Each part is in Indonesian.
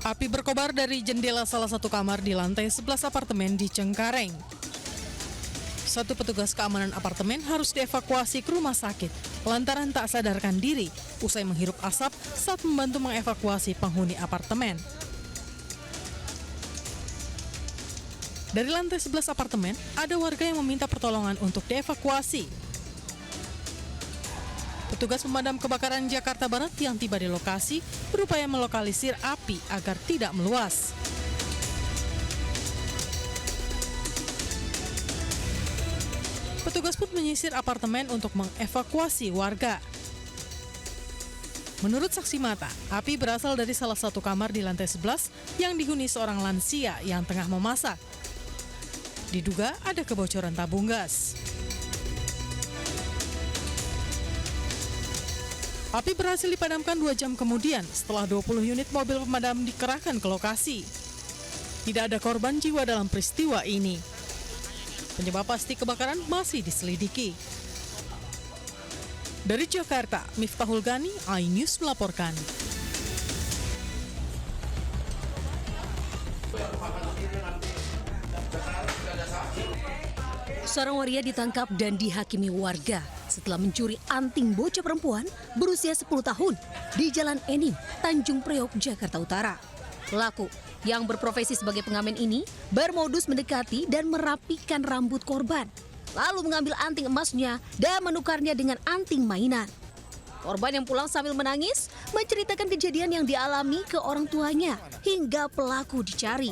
Api berkobar dari jendela salah satu kamar di lantai 11 apartemen di Cengkareng. Satu petugas keamanan apartemen harus dievakuasi ke rumah sakit lantaran tak sadarkan diri usai menghirup asap saat membantu mengevakuasi penghuni apartemen. Dari lantai 11 apartemen, ada warga yang meminta pertolongan untuk dievakuasi. Petugas pemadam kebakaran Jakarta Barat yang tiba di lokasi berupaya melokalisir api agar tidak meluas. Petugas pun menyisir apartemen untuk mengevakuasi warga. Menurut saksi mata, api berasal dari salah satu kamar di lantai 11 yang dihuni seorang lansia yang tengah memasak. Diduga ada kebocoran tabung gas. Api berhasil dipadamkan 2 jam kemudian setelah 20 unit mobil pemadam dikerahkan ke lokasi. Tidak ada korban jiwa dalam peristiwa ini. Penyebab pasti kebakaran masih diselidiki. Dari Jakarta, Miftahul Gani, iNews melaporkan. Seorang waria ditangkap dan dihakimi warga setelah mencuri anting bocah perempuan berusia 10 tahun di Jalan Enim, Tanjung Priok, Jakarta Utara. Pelaku yang berprofesi sebagai pengamen ini bermodus mendekati dan merapikan rambut korban, lalu mengambil anting emasnya dan menukarnya dengan anting mainan. Korban yang pulang sambil menangis menceritakan kejadian yang dialami ke orang tuanya hingga pelaku dicari.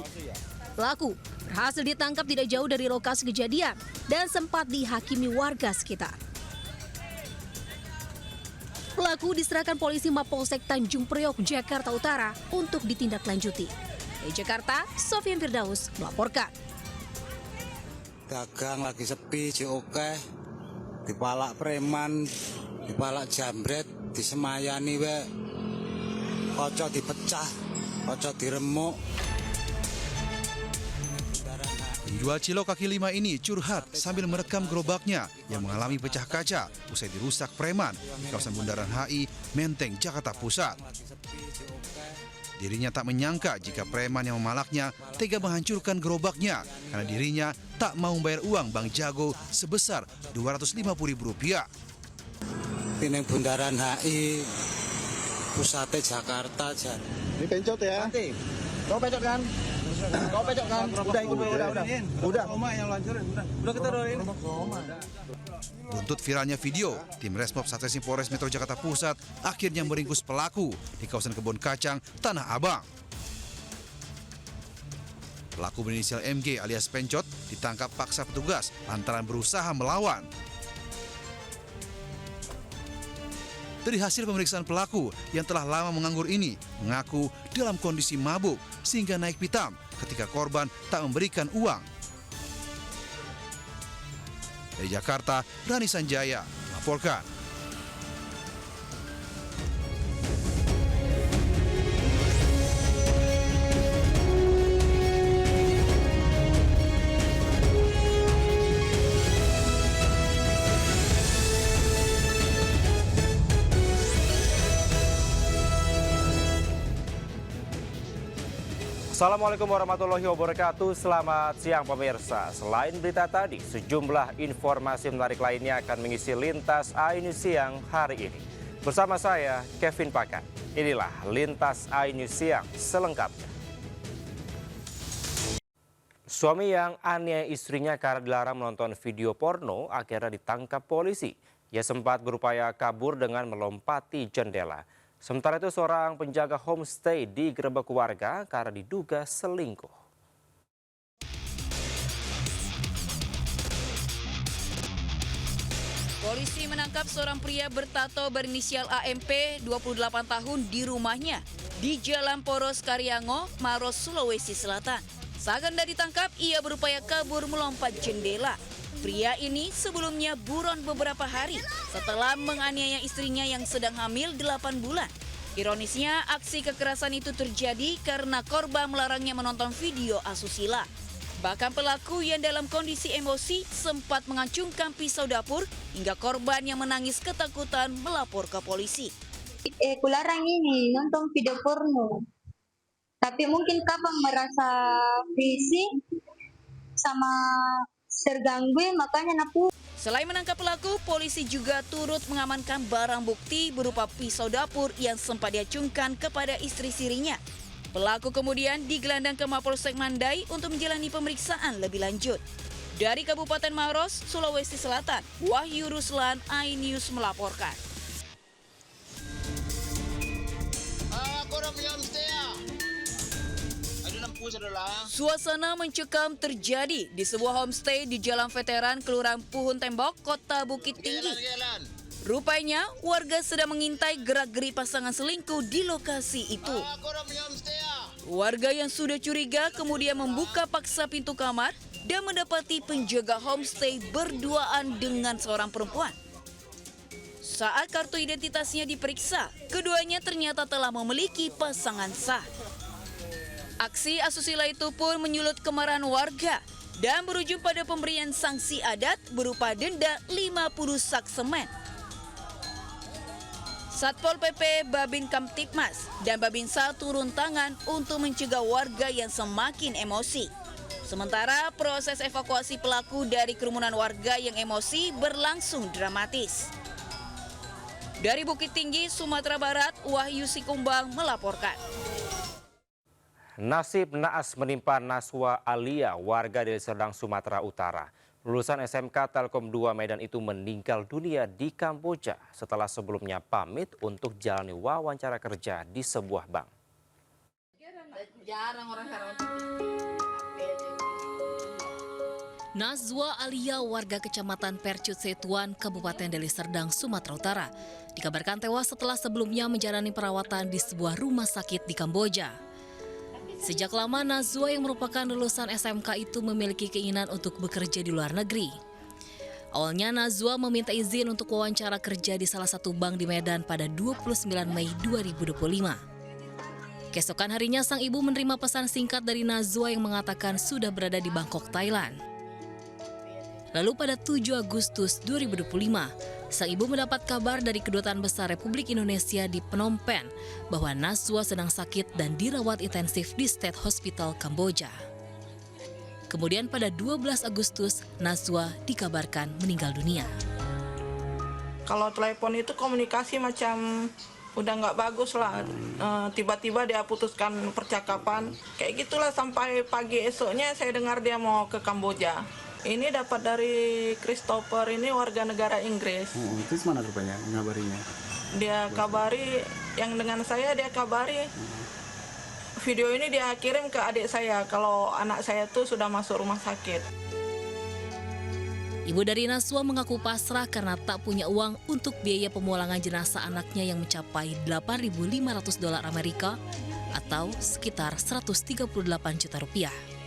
Pelaku berhasil ditangkap tidak jauh dari lokasi kejadian dan sempat dihakimi warga sekitar. Pelaku diserahkan polisi Mapolsek Tanjung Priok, Jakarta Utara untuk ditindaklanjuti. Dari Jakarta, Sofian Firdaus melaporkan. Dagang lagi sepi, oke, dipalak preman, dipalak jambret, disemayani we, kocok dipecah, kocok diremuk. Penjual cilok kaki lima ini curhat sambil merekam gerobaknya yang mengalami pecah kaca usai dirusak preman di kawasan Bundaran HI, Menteng, Jakarta Pusat. Dirinya tak menyangka jika preman yang memalaknya tega menghancurkan gerobaknya karena dirinya tak mau membayar uang Bang Jago sebesar Rp250.000. Ini Bundaran HI, pusatnya Jakarta, Jan. Ini pencot ya? Nanti, kau pencot kan? Kau pecok kan? Udah. Soma yang lancurin, udah kita doain. Buntut viralnya video, tim Resmob Satreskrim Polres Metro Jakarta Pusat akhirnya meringkus pelaku di kawasan Kebon Kacang, Tanah Abang. Pelaku berinisial MG alias Pencot ditangkap paksa petugas lantaran berusaha melawan. Dari hasil pemeriksaan pelaku yang telah lama menganggur ini mengaku dalam kondisi mabuk sehingga naik pitam ketika korban tak memberikan uang. Dari Jakarta, Rani Sanjaya melaporkan. Assalamualaikum warahmatullahi wabarakatuh. Selamat siang pemirsa. Selain berita tadi, sejumlah informasi menarik lainnya akan mengisi Lintas iNews Siang hari ini. Bersama saya, Kevin Pakan. Inilah Lintas iNews Siang selengkapnya. Suami yang aniaya istrinya karena dilarang menonton video porno akhirnya ditangkap polisi. Ia sempat berupaya kabur dengan melompati jendela. Sementara itu seorang penjaga homestay digerebek warga karena diduga selingkuh. Polisi menangkap seorang pria bertato berinisial AMP 28 tahun di rumahnya di Jalan Poros Karyango, Maros, Sulawesi Selatan. Saat hendak ditangkap, ia berupaya kabur melompat jendela. Pria ini sebelumnya buron beberapa hari setelah menganiaya istrinya yang sedang hamil 8 bulan. Ironisnya, aksi kekerasan itu terjadi karena korban melarangnya menonton video asusila. Bahkan pelaku yang dalam kondisi emosi sempat mengacungkan pisau dapur hingga korban yang menangis ketakutan melapor ke polisi. Kularang ini nonton video porno. Tapi mungkin Kapang merasa risih sama terganggu, makanya napu. Selain menangkap pelaku, polisi juga turut mengamankan barang bukti berupa pisau dapur yang sempat diacungkan kepada istri sirinya. Pelaku kemudian digelandang ke Mapolsek Mandai untuk menjalani pemeriksaan lebih lanjut. Dari Kabupaten Maros, Sulawesi Selatan, Wahyu Ruslan, iNews melaporkan. Suasana mencekam terjadi di sebuah homestay di Jalan Veteran, Kelurahan Puhun Tembok, Kota Bukit Tinggi. Rupanya, warga sedang mengintai gerak-geri pasangan selingkuh di lokasi itu. Warga yang sudah curiga kemudian membuka paksa pintu kamar dan mendapati penjaga homestay berduaan dengan seorang perempuan. Saat kartu identitasnya diperiksa, keduanya ternyata telah memiliki pasangan sah. Aksi asusila itu pun menyulut kemarahan warga dan berujung pada pemberian sanksi adat berupa denda 50 sak semen. Satpol PP, Babin Kamtipmas, dan Babinsa turun tangan untuk mencegah warga yang semakin emosi. Sementara proses evakuasi pelaku dari kerumunan warga yang emosi berlangsung dramatis. Dari Bukit Tinggi, Sumatera Barat, Wahyu Sikumbang melaporkan. Nasib naas menimpa Naswa Alia, warga Deli Serdang, Sumatera Utara. Lulusan SMK Telkom 2 Medan itu meninggal dunia di Kamboja setelah sebelumnya pamit untuk jalani wawancara kerja di sebuah bank. Nazwa Alia, warga Kecamatan Percut Setuan, Kabupaten Deli Serdang, Sumatera Utara, dikabarkan tewas setelah sebelumnya menjalani perawatan di sebuah rumah sakit di Kamboja. Sejak lama, Nazwa yang merupakan lulusan SMK itu memiliki keinginan untuk bekerja di luar negeri. Awalnya, Nazwa meminta izin untuk wawancara kerja di salah satu bank di Medan pada 29 Mei 2025. Keesokan harinya, sang ibu menerima pesan singkat dari Nazwa yang mengatakan sudah berada di Bangkok, Thailand. Lalu pada 7 Agustus 2025, sang ibu mendapat kabar dari Kedutaan Besar Republik Indonesia di Phnom Penh bahwa Nazwa sedang sakit dan dirawat intensif di State Hospital Kamboja. Kemudian pada 12 Agustus, Nazwa dikabarkan meninggal dunia. Kalau telepon itu komunikasi macam udah nggak bagus lah. Tiba-tiba dia putuskan percakapan. Kayak gitulah sampai pagi esoknya saya dengar dia mau ke Kamboja. Ini dapat dari Christopher, ini warga negara Inggris. Itu mana rupanya ngabarinya? Dia kabari, yang dengan saya dia kabari. Video ini dia kirim ke adik saya kalau anak saya tuh sudah masuk rumah sakit. Ibu dari Nazwa mengaku pasrah karena tak punya uang untuk biaya pemulangan jenazah anaknya yang mencapai $8.500 Amerika atau sekitar 138 juta rupiah.